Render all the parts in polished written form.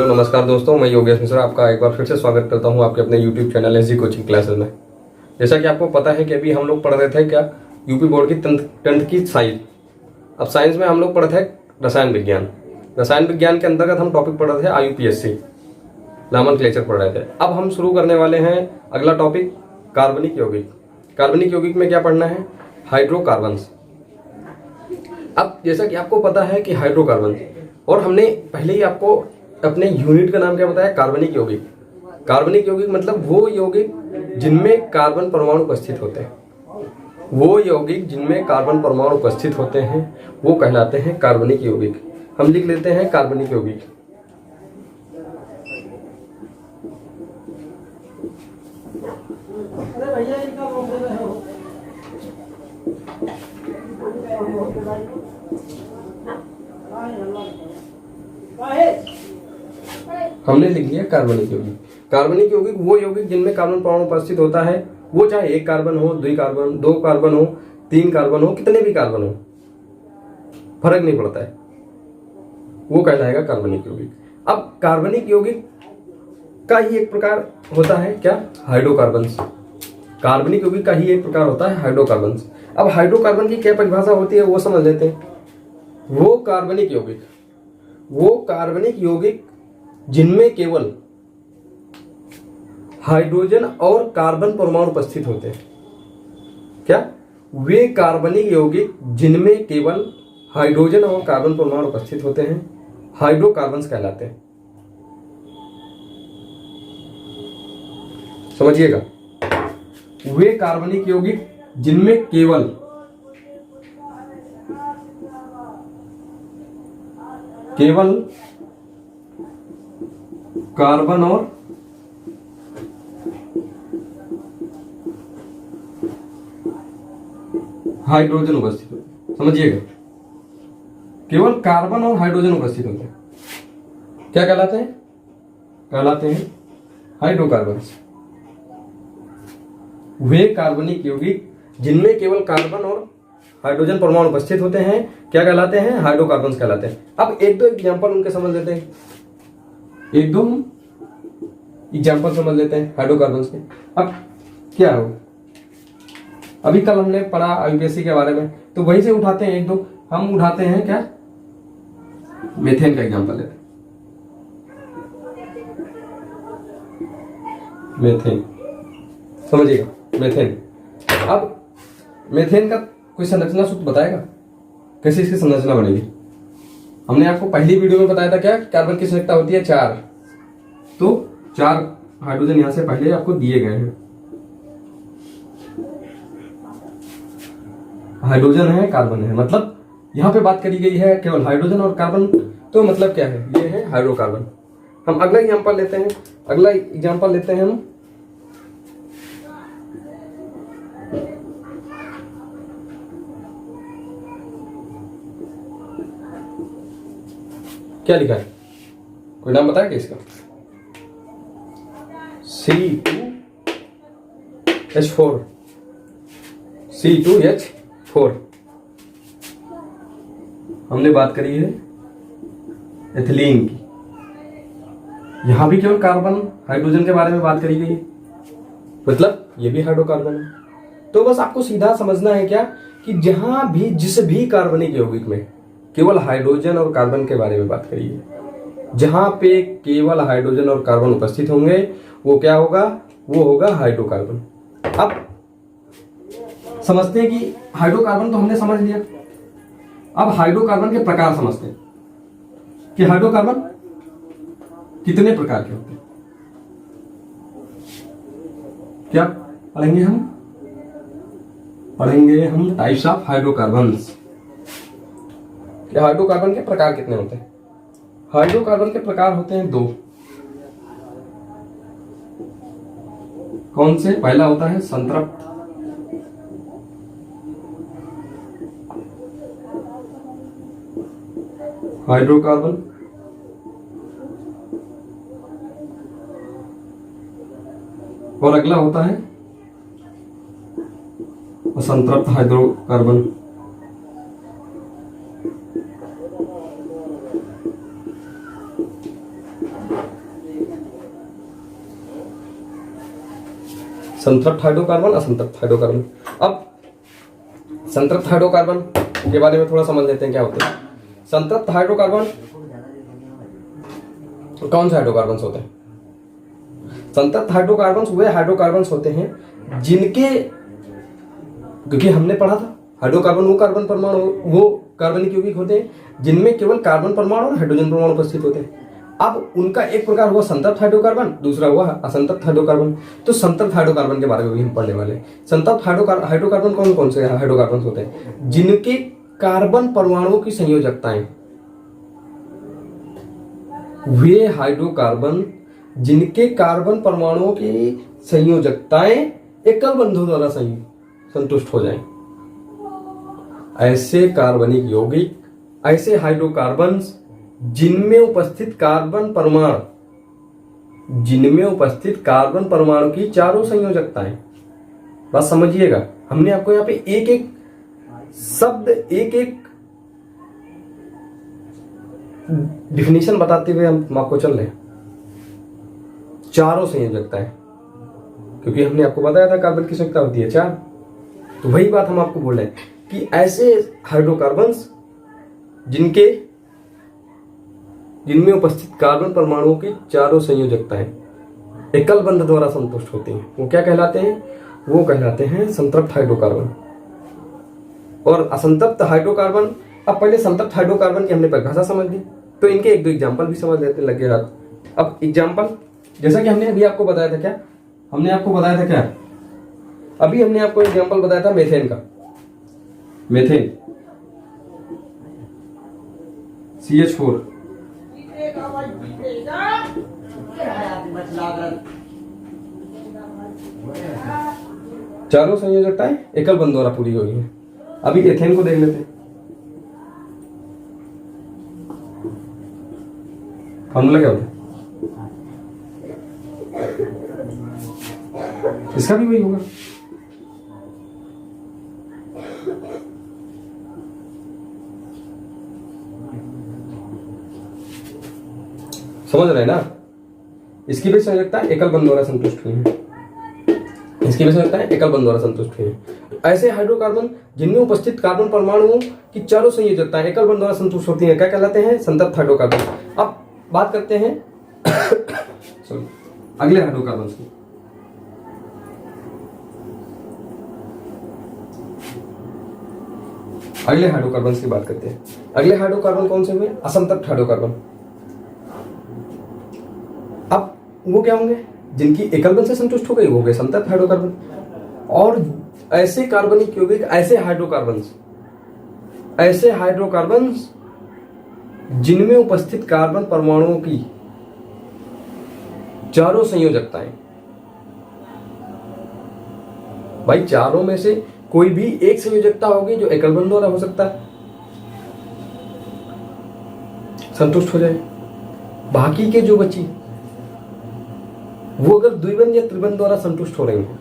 Hello नमस्कार दोस्तों, मैं योगेश मिश्रा आपका एक बार फिर से स्वागत करता हूं आपके अपने YouTube channel SG coaching classes में। जैसा कि आपको पता है कि अभी हम लोग पढ़ रहे थे क्या यूपी बोर्ड की टेंथ की साइंस। अब साइंस में हम लोग पढ़े थे रसायन विज्ञान। रसायन विज्ञान के अंतर्गत हम टॉपिक पढ़ रहे थे IUPAC नॉमेनक्लेचर पढ़ रहे थे। अब हम शुरू करने वाले हैं अगला टॉपिक कार्बनिक यौगिक। कार्बनिक यौगिक में क्या पढ़ना है? हाइड्रोकार्बन्स। अब जैसा कि आपको पता है कि हाइड्रोकार्बन, और हमने पहले ही आपको अपने यूनिट का नाम क्या बताया? कार्बनिक यौगिक। कार्बनिक यौगिक मतलब वो यौगिक जिनमें कार्बन परमाणु उपस्थित होते हैं। वो यौगिक जिनमें कार्बन परमाणु उपस्थित होते हैं वो कहलाते हैं कार्बनिक यौगिक। हम लिख लेते हैं कार्बनिक यौगिक। हमने लिख लिया कार्बनिक यौगिक। कार्बनिक यौगिक वो यौगिक जिनमें कार्बन परमाणु उपस्थित होता है, वो चाहे एक कार्बन हो, दो कार्बन हो, 3 कार्बन हो, कितने भी कार्बन हो, फर्क नहीं पड़ता है, वो कहलाएगा कार्बनिक यौगिक। अब कार्बनिक यौगिक का ही एक प्रकार होता है क्या? हाइड्रोकार्बन्स। कार्बनिक यौगिक का ही एक प्रकार होता है हाइड्रोकार्बन्स। अब हाइड्रोकार्बन की क्या परिभाषा होती है वो समझ लेते हैं। वो कार्बनिक यौगिक जिनमें केवल हाइड्रोजन और कार्बन परमाणु उपस्थित होते हैं। क्या? वे कार्बनिक यौगिक जिनमें केवल हाइड्रोजन और कार्बन परमाणु उपस्थित होते हैं हाइड्रोकार्बन्स कहलाते हैं। समझिएगा, वे कार्बनिक यौगिक जिनमें केवल कार्बन और हाइड्रोजन उपस्थित होते हैं। समझिएगा, केवल कार्बन और हाइड्रोजन उपस्थित होते हैं, क्या कहलाते हैं? कहलाते हैं हाइड्रोकार्बन्स। वे कार्बनिक यौगिक जिनमें केवल कार्बन और हाइड्रोजन परमाणु उपस्थित होते हैं क्या कहलाते हैं? हाइड्रोकार्बन्स कहलाते हैं। अब एक दो एग्जांपल उनके समझ लेते हैं। एक दो एग्जांपल समझ लेते हैं हाइड्रोकार्बन्स के। अब क्या हो, अभी कल हमने पढ़ा IUPAC के बारे में, तो वहीं से उठाते हैं एक दो। हम उठाते हैं क्या? मेथेन का एग्जांपल लेते हैं। मेथेन, समझिएगा, मेथेन। अब मेथेन का कोई संरचना सूत्र बताएगा? कैसे इसकी संरचना बनेगी? हमने आपको पहली वीडियो में बताया था क्या? कार्बन की संरचना होती है 4, तो 4 हाइड्रोजन यहां से पहले आपको दिए गए हैं। हाइड्रोजन है, कार्बन है, मतलब यहां पे बात करी गई है केवल हाइड्रोजन और कार्बन, तो मतलब क्या है? ये है हाइड्रोकार्बन। हम अगला एग्जांपल लेते हैं। हम क्या लिखा है? कोई नाम बताया क्या इसका? C2H4। हमने बात करी है एथिलीन की। यहां भी केवल कार्बन हाइड्रोजन के बारे में बात करी गई है, मतलब ये भी हाइड्रोकार्बन है। तो बस आपको सीधा समझना है क्या कि जहां भी जिस भी कार्बनिक यौगिक में केवल हाइड्रोजन और कार्बन के बारे में बात करिए, जहां पे केवल हाइड्रोजन और कार्बन उपस्थित होंगे वो क्या होगा? वो होगा हाइड्रोकार्बन। अब समझते हैं कि हाइड्रोकार्बन तो हमने समझ लिया। अब हाइड्रोकार्बन के प्रकार समझते हैं कि हाइड्रोकार्बन कितने प्रकार के होते हैं। क्या पढ़ेंगे हम टाइप्स ऑफ हाइड्रोकार्बन्स। हाइड्रोकार्बन के प्रकार कितने होते हैं? हाइड्रोकार्बन के प्रकार होते हैं 2। कौन से? पहला होता है संतृप्त हाइड्रोकार्बन, और अगला होता है असंतृप्त हाइड्रोकार्बन। संतृप्त हाइड्रोकार्बन, असंतृप्त हाइड्रोकार्बन। अब संतृप्त हाइड्रोकार्बन के बारे में थोड़ा समझ लेते हैं क्या होता है। संतृप्त हाइड्रोकार्बन कौन से हाइड्रोकार्बन होते हैं? संतृप्त हाइड्रोकार्बन वे हाइड्रोकार्बन होते हैं जिनके, क्योंकि हमने पढ़ा था हाइड्रोकार्बन वो कार्बन परमाणु, वो कार्बनिक यौगिक होते हैं जिनमें केवल कार्बन परमाणु और हाइड्रोजन परमाणु उपस्थित होते हैं। अब उनका एक प्रकार हुआ संतृप्त हाइड्रोकार्बन, दूसरा हुआ असंतृप्त हाइड्रोकार्बन। तो संतृप्त हाइड्रोकार्बन के बारे में भी हम पढ़ने वाले हैं। संतृप्त हाइड्रोकार्बन कौन कौन से हाइड्रोकार्बन होते हैं? जिनके कार्बन परमाणुओं की संयोजकताएं, वे हाइड्रोकार्बन जिनके कार्बन परमाणुओं की संयोजकताएं एकल बंधों द्वारा संतुष्ट हो जाएं, ऐसे कार्बनिक यौगिक, ऐसे हाइड्रोकार्बन्स जिनमें उपस्थित कार्बन परमाणु की चारों संयोजकताएं। बात समझिएगा, हमने आपको यहाँ पे एक एक शब्द, एक एक डिफिनेशन बताते हुए हम आपको चल रहे हैं। चारों संयोजकताएं, क्योंकि हमने आपको बताया था कार्बन की संयोजकता होती है 4। तो वही बात हम आपको बोल रहे हैं कि ऐसे हाइड्रोकार्बन्स जिनमें उपस्थित कार्बन परमाणुओं की चारों संयोजकताएं एकल बंध द्वारा संतुष्ट होती हैं, वो क्या कहलाते हैं? वो कहलाते हैं संतृप्त हाइड्रोकार्बन। और असंतृप्त हाइड्रोकार्बन, अब पहले संतृप्त हाइड्रोकार्बन की हमने परिभाषा समझ ली, तो इनके एक दो एग्जाम्पल भी समझ लेते लगे हाथ। अब एग्जाम्पल, जैसा कि हमने अभी आपको बताया था, क्या हमने आपको बताया था? क्या अभी हमने आपको एग्जाम्पल बताया था मेथेन का। मेथेन CH4, चारों संयोजकताएं एकल बंध द्वारा पूरी हुई है। अभी एथेन को देख लेते हैं। फॉर्मूला क्या होता है इसका? भी वही होगा। समझ रहे हैं ना? इसकी भी संयोजकता एकल बंध द्वारा संतुष्ट हुई है। इसकी भी संयोजकता एकल बंध द्वारा संतुष्ट हुई है। ऐसे हाइड्रोकार्बन जिनमें उपस्थित कार्बन परमाणुओं की चारों संयोजकताएं एकल बंध द्वारा संतुष्ट होती हैं, क्या कहलाते हैं? संतृप्त हाइड्रोकार्बन। अब बात करते हैं अगले हाइड्रोकार्बन की। अगले हाइड्रोकार्बन की बात करते हैं। अगले हाइड्रोकार्बन कौन से हुए? असंतृप्त हाइड्रोकार्बन। अब वो क्या होंगे? जिनकी एकल बंध से संतुष्ट हो गई वो हो गए संतृप्त हाइड्रोकार्बन। और ऐसे कार्बनिक यौगिक, ऐसे हाइड्रोकार्बन्स जिनमें उपस्थित कार्बन परमाणुओं की चारों संयोजकताएं, भाई चारों में से कोई भी एक संयोजकता होगी जो एकल बंध द्वारा हो सकता है, संतुष्ट हो जाए। बाकी के जो बची वो अगर द्विबंध या त्रिबंध द्वारा संतुष्ट हो रही हैं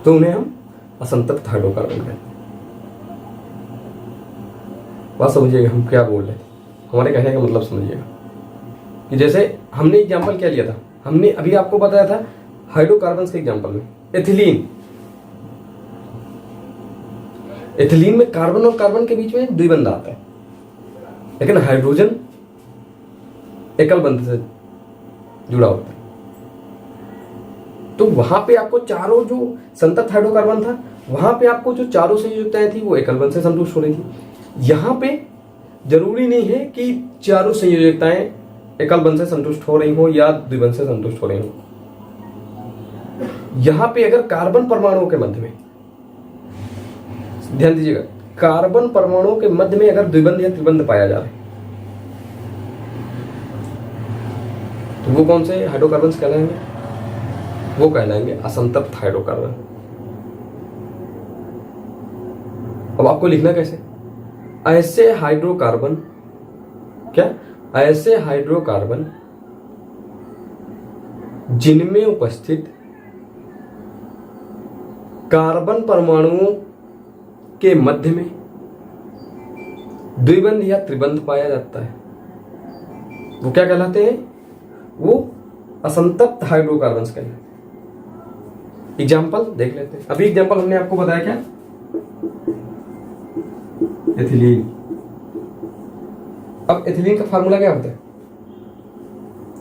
तो उन्हें हम असंतृप्त हाइड्रोकार्बन कहते हैं। बात समझिएगा हम क्या बोल रहे थे, हमारे कहने का मतलब समझिएगा। कि जैसे हमने एग्जांपल क्या लिया था, हमने अभी आपको बताया था हाइड्रोकार्बन के एग्जांपल में एथिलीन में कार्बन और कार्बन के बीच में द्विबंध आता है, लेकिन हाइड्रोजन एकल बंध से जुड़ा होता है। तो वहां पे आपको चारों, जो संतृप्त हाइड्रोकार्बन था वहां पे आपको जो चारों संयोजकताएं थी वो एकल बंध से संतुष्ट हो रही थी। यहां पे जरूरी नहीं है कि चारों संयोजकताएं एकल बंध से संतुष्ट हो रही हो या द्विबंध से संतुष्ट हो रही हो। यहां पे अगर कार्बन परमाणुओं के मध्य में, ध्यान दीजिएगा, कार्बन परमाणुओं के मध्य में अगर द्विबंध या त्रिबंध पाया जा रहा है तो वो कौन से हाइड्रोकार्बन कहलाएंगे? वो कहलाएंगे असंतृप्त हाइड्रोकार्बन। अब आपको लिखना कैसे? ऐसे हाइड्रोकार्बन, क्या? ऐसे हाइड्रोकार्बन जिनमें उपस्थित कार्बन परमाणुओं के मध्य में द्विबंध या त्रिबंध पाया जाता है वो क्या कहलाते हैं? वो असंतप्त हाइड्रोकार्बन्स का है। एग्जाम्पल देख लेते हैं। अभी एग्जाम्पल हमने आपको बताया क्या, एथिलीन। अब एथिलीन का फार्मूला क्या होता है,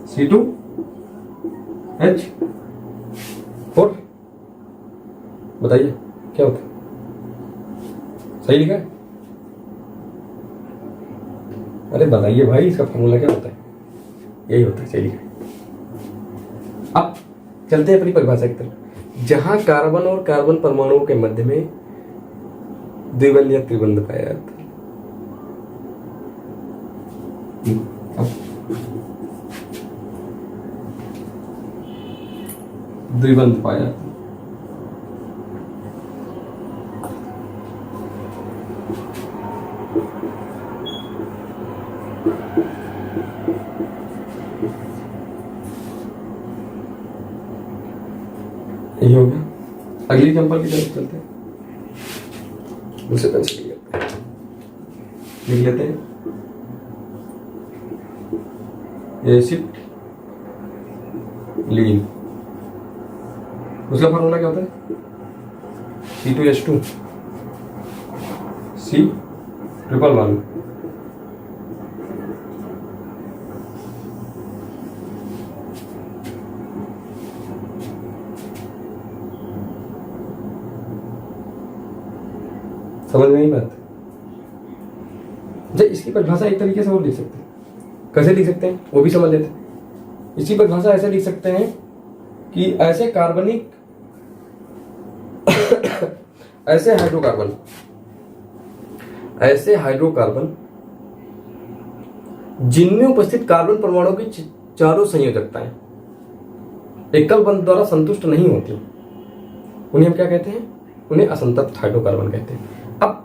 C2H4। बताइए क्या होता है, सही लिखा है? अरे बताइए भाई, इसका फार्मूला क्या होता है? यही होता है, सही लिखा है। अब चलते हैं अपनी परिभाषा की तरफ। जहां कार्बन और कार्बन परमाणुओं के मध्य में द्विबंध या त्रिबंध पाया जाता है। द्विबंध पाया जाता है। यही हो गया। अगली एग्जांपल की तरफ चलते हैं। दूसरे पेंसिल लिख लेते हैं। एसिड लीन, उसका फॉर्मूला क्या होता है, C2H2 C111। समझ में नहीं बात? जब इसकी परिभाषा एक तरीके से और लिख सकते हैं। कैसे लिख सकते हैं वो भी समझ लेते हैं। इसकी परिभाषा ऐसे लिख सकते हैं कि ऐसे कार्बनिक ऐसे हाइड्रोकार्बन जिनमें उपस्थित कार्बन परमाणु की चारों संयोजकताएं एकल बंध द्वारा संतुष्ट नहीं होती, उन्हें हम क्या कहते हैं, उन्हें असंतप्त हाइड्रोकार्बन कहते हैं। अब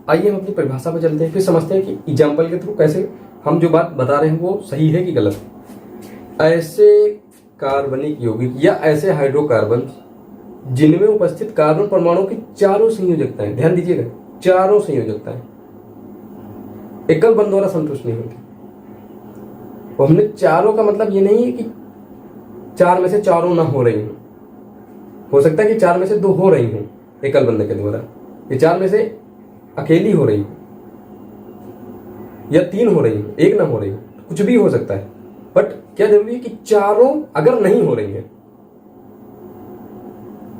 आइए हम अपनी परिभाषा पर चलते हैं, फिर समझते हैं कि एग्जाम्पल के थ्रू कैसे हम जो बात बता रहे हैं वो सही है कि गलत है। ऐसे कार्बनिक यौगिक या ऐसे हाइड्रोकार्बन जिनमें उपस्थित कार्बन परमाणु की चारों संयोजकताएं, ध्यान दीजिएगा, चारों संयोजकताएं एकल बंध द्वारा संतुष्ट नहीं होती। तो हमने चारों का मतलब ये नहीं है कि चार में से चारों ना हो रही हो सकता है कि चार में से दो हो रही हो एकल बंध के द्वारा, ये चार में से अकेली हो रही हो या तीन हो रही हो, एक ना हो रही हो, कुछ भी हो सकता है। बट क्या जरूरी है कि चारों अगर नहीं हो रही है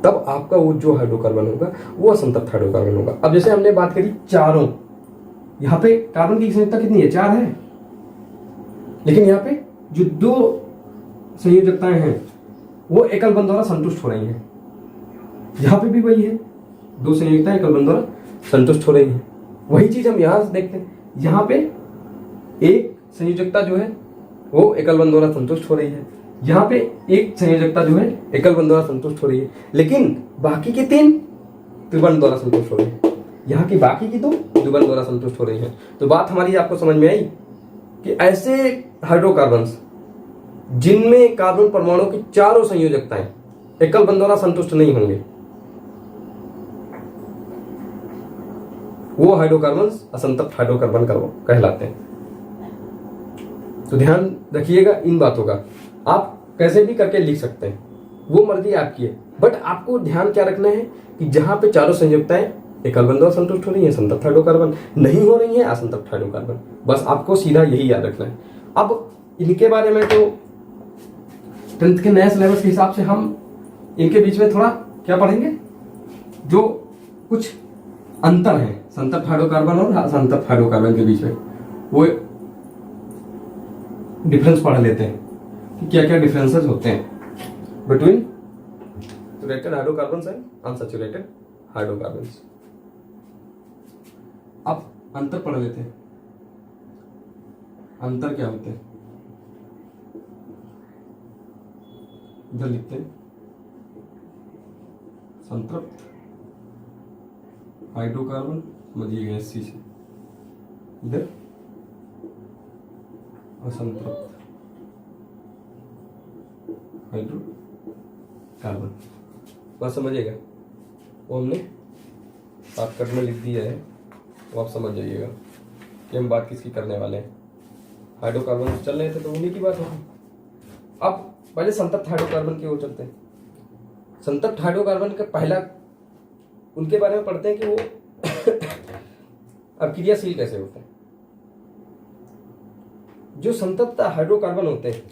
तब आपका वो जो हाइड्रोकार्बन होगा वो असंतप्त हाइड्रोकार्बन होगा। अब जैसे हमने बात करी चारों, यहां पे कार्बन की संयोजकता कितनी है, 4 है, लेकिन यहां पे जो दो संयोजकताएं हैं वो एकल बंध द्वारा संतुष्ट हो रही हैं। यहां पे भी वही है, दो संयोजकताएं एकल बंध द्वारा संतुष्ट हो रही हैं। वही चीज हम यहां से देखते हैं, यहां पे एक संयोजकता जो है वो एकल बंध द्वारा संतुष्ट हो रही है, यहाँ पे एक संयोजकता जो है एकल बंध द्वारा संतुष्ट हो रही है, लेकिन बाकी की 3 त्रिबंध द्वारा संतुष्ट हो रही है। यहाँ की बाकी की 2 द्विबंध द्वारा संतुष्ट हो रही है। तो बात हमारी आपको समझ में आई कि ऐसे हाइड्रोकार्बन्स जिनमें कार्बन परमाणु की चारों संयोजकताएं एकल बंध द्वारा संतुष्ट नहीं होंगे, वो हाइड्रोकार्बन्स असंतप्त हाइड्रोकार्बन कहलाते हैं। तो ध्यान रखिएगा इन बातों का। आप कैसे भी करके लिख सकते हैं, वो मर्जी आपकी है, बट आपको ध्यान क्या रखना है कि जहां पे चारों संयोजकताएं एकल बंध द्वारा संतुष्ट हो रही है, संतप्त हाइड्रोकार्बन नहीं हो रही है, असंतप्त हाइड्रोकार्बन, बस आपको सीधा यही याद रखना है। अब इनके बारे में तो 10th के नए सिलेबस के हिसाब से हम इनके बीच में थोड़ा क्या पढ़ेंगे, जो कुछ अंतर है संतप्त हाइड्रोकार्बन और असंतप्त हाइड्रोकार्बन के बीच में, वो डिफरेंस पढ़ लेते हैं कि क्या क्या डिफरेंसेस होते हैं between saturated hydrocarbons and unsaturated hydrocarbons. अब अंतर पढ़ लेते हैं, अंतर क्या होते हैं, इधर लिखते हैं संतृप्त हाइड्रोकार्बन, समझिएगा SC से, इधर असंतृप्त हाइड्रोकार्बन, बात समझिएगा। वो हमने शॉर्टकट में लिख दिया है, वो आप समझ जाइएगा कि हम बात किसकी करने वाले हैं। हाइड्रोकार्बन चल रहे थे तो उन्हीं की बात होगी। अब पहले संतप्त हाइड्रोकार्बन की ओर चलते हैं। संतप्त हाइड्रोकार्बन का पहला उनके बारे में पढ़ते हैं कि वो अक्रियाशील कैसे होते हैं। जो संतप्त हाइड्रोकार्बन होते हैं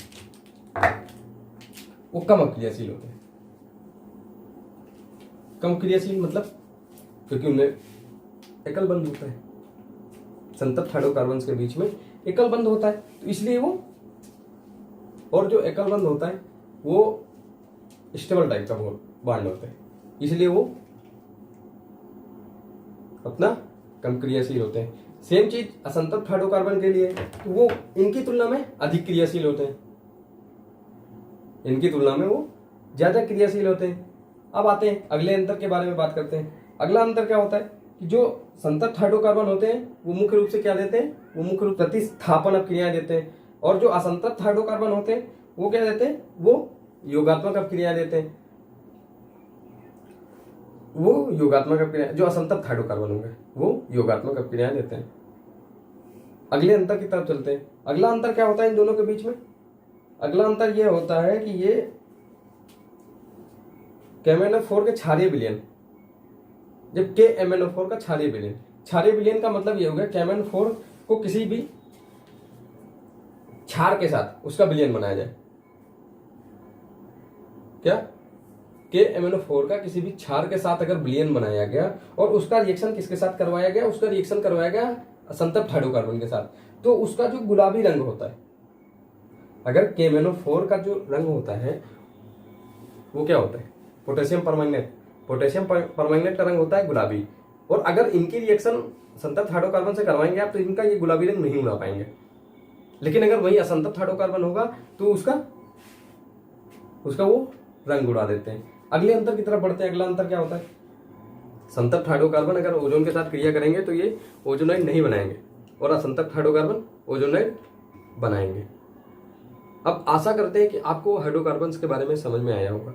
वो कम अक्रियाशील होते हैं। कम क्रियाशील मतलब क्योंकि उनमें एकल बंध होता है, संतप्त हाइड्रोकार्बन के बीच में एकल बंध होता है, तो इसलिए वो, और जो एकल बंध होता है वो स्टेबल टाइप का बॉन्ड होता है, इसलिए वो अपना कम क्रियाशील होते हैं। सेम चीज असंतप्त हाइड्रोकार्बन के लिए, तो वो इनकी तुलना में अधिक क्रियाशील होते हैं, इनकी तुलना में वो ज्यादा क्रियाशील होते हैं। अब आते हैं अगले अंतर के बारे में बात करते हैं। अगला अंतर क्या होता है कि जो संतप्त हाइड्रोकार्बन होते हैं वो मुख्य रूप से क्या देते हैं, वो मुख्य रूप से प्रतिस्थापन अभिक्रियाएं देते हैं, और जो असंतप्त हाइड्रोकार्बन होते हैं वो क्या देते हैं, वो योगात्मक अभिक्रियाएं देते हैं। वो योगात्मक अभिक्रिया, जो असंतप्त हाइड्रोकार्बन होंगे वो योगात्मक अभिक्रियाएं देते हैं। अगले अंतर की तरफ चलते हैं। अगला अंतर क्या होता है इन दोनों के बीच में? अगला अंतर यह होता है कि ये KMnO4 के क्षारीय विलयन, जब KMnO4 का क्षारीय विलयन, क्षारीय विलयन का मतलब ये हो गया KMnO4 को किसी भी क्षार के साथ उसका विलयन बनाया जाए। क्या KMnO4 का किसी भी क्षार के साथ अगर विलयन बनाया गया और उसका रिएक्शन किसके साथ करवाया गया, उसका रिएक्शन करवाया गया असंतप्त हाइड्रोकार्बन के साथ, तो उसका जो गुलाबी रंग होता है, अगर KMnO4 का जो रंग होता है वो क्या होता है, पोटेशियम परमैंगनेट, पोटेशियम परमैंगनेट का रंग होता है गुलाबी, और अगर इनकी रिएक्शन संतप्त हाइड्रोकार्बन से करवाएंगे आप तो इनका ये गुलाबी रंग नहीं उड़ा पाएंगे। लेकिन अगर वही असंतप्त हाइड्रोकार्बन होगा तो उसका वो रंग उड़ा देते हैं। अगले अंतर की तरफ बढ़ते हैं। अगला अंतर क्या होता है, संतप्त हाइड्रोकार्बन अगर ओजोन के साथ क्रिया करेंगे तो ये ओजोनाइड नहीं बनाएंगे, और असंतप्त हाइड्रोकार्बन ओजोनाइड बनाएंगे। अब आशा करते हैं कि आपको हाइड्रोकार्बन्स के बारे में समझ में आया होगा।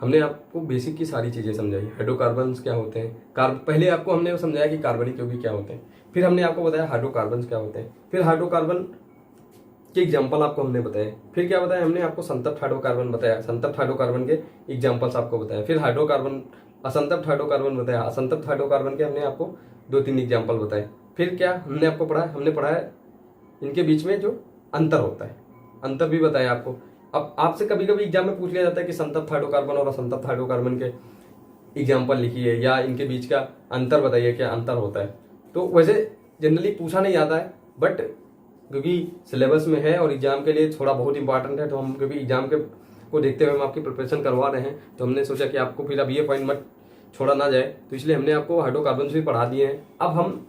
हमने आपको बेसिक की सारी चीजें समझाई, हाइड्रोकार्बन्स क्या होते हैं, पहले आपको हमने समझाया कि कार्बनिक यौगिक क्या होते हैं, फिर हमने आपको बताया हाइड्रोकार्बन्स क्या होते हैं, फिर हाइड्रोकार्बन के एग्जाम्पल आपको हमने बताए, फिर क्या बताया हमने आपको संतप्त हाइड्रोकार्बन बताया, संतप्त हाइड्रोकार्बन के एग्जाम्पल्स आपको बताया, फिर हाइड्रोकार्बन असंतप्त हाइड्रोकार्बन बताया, असंतप्त हाइड्रोकार्बन के हमने आपको 2-3 एग्जाम्पल बताए। फिर क्या हमने आपको पढ़ा, हमने पढ़ाया इनके बीच में जो अंतर होता है, अंतर भी बताया आपको। अब आपसे कभी कभी एग्जाम में पूछ लिया जाता है कि संतप्त हाइड्रोकार्बन और असंतप्त हाइड्रोकार्बन के एग्जाम्पल लिखिए या इनके बीच का अंतर बताइए, क्या अंतर होता है। तो वैसे जनरली पूछा नहीं जाता है, बट क्योंकि सिलेबस में है और एग्जाम के लिए थोड़ा बहुत इंपॉर्टेंट है, तो हम क्योंकि एग्जाम के को देखते हुए हम आपकी प्रिपरेशन करवा रहे हैं, तो हमने सोचा कि आपको फिर अब ये पॉइंट मत छोड़ा ना जाए, तो इसलिए हमने आपको हाइड्रोकार्बन भी पढ़ा दिए हैं। अब हम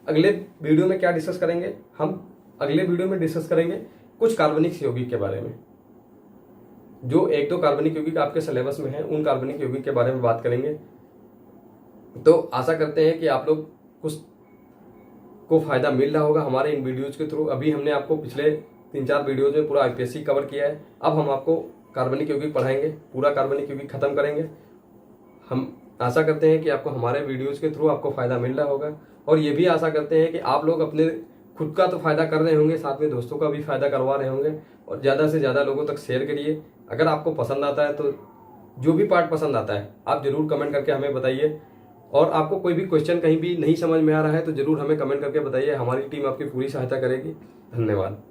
अगले वीडियो में क्या डिस्कस करेंगे, हम अगले वीडियो में डिस्कस करेंगे कुछ कार्बनिक यौगिक के बारे में, जो 1-2 कार्बनिक यौगिक आपके सिलेबस में है, उन कार्बनिक यौगिक के बारे में बात करेंगे। तो आशा करते हैं कि आप लोग कुछ को फायदा मिल रहा होगा हमारे इन वीडियोज के थ्रू। अभी हमने आपको पिछले 3-4 वीडियोज में पूरा IPSC कवर किया है, अब हम आपको कार्बनिक यौगिक पढ़ाएंगे, पूरा कार्बनिक यौगिक खत्म करेंगे। हम आशा करते हैं कि आपको हमारे वीडियोज के थ्रू आपको फायदा मिल रहा होगा, और ये भी आशा करते हैं कि आप लोग अपने खुद का तो फायदा कर रहे होंगे, साथ में दोस्तों का भी फायदा करवा रहे होंगे, और ज़्यादा से ज़्यादा लोगों तक शेयर करिए। अगर आपको पसंद आता है तो जो भी पार्ट पसंद आता है आप जरूर कमेंट करके हमें बताइए, और आपको कोई भी क्वेश्चन कहीं भी नहीं समझ में आ रहा है तो जरूर हमें कमेंट करके बताइए, हमारी टीम आपकी पूरी सहायता करेगी। धन्यवाद।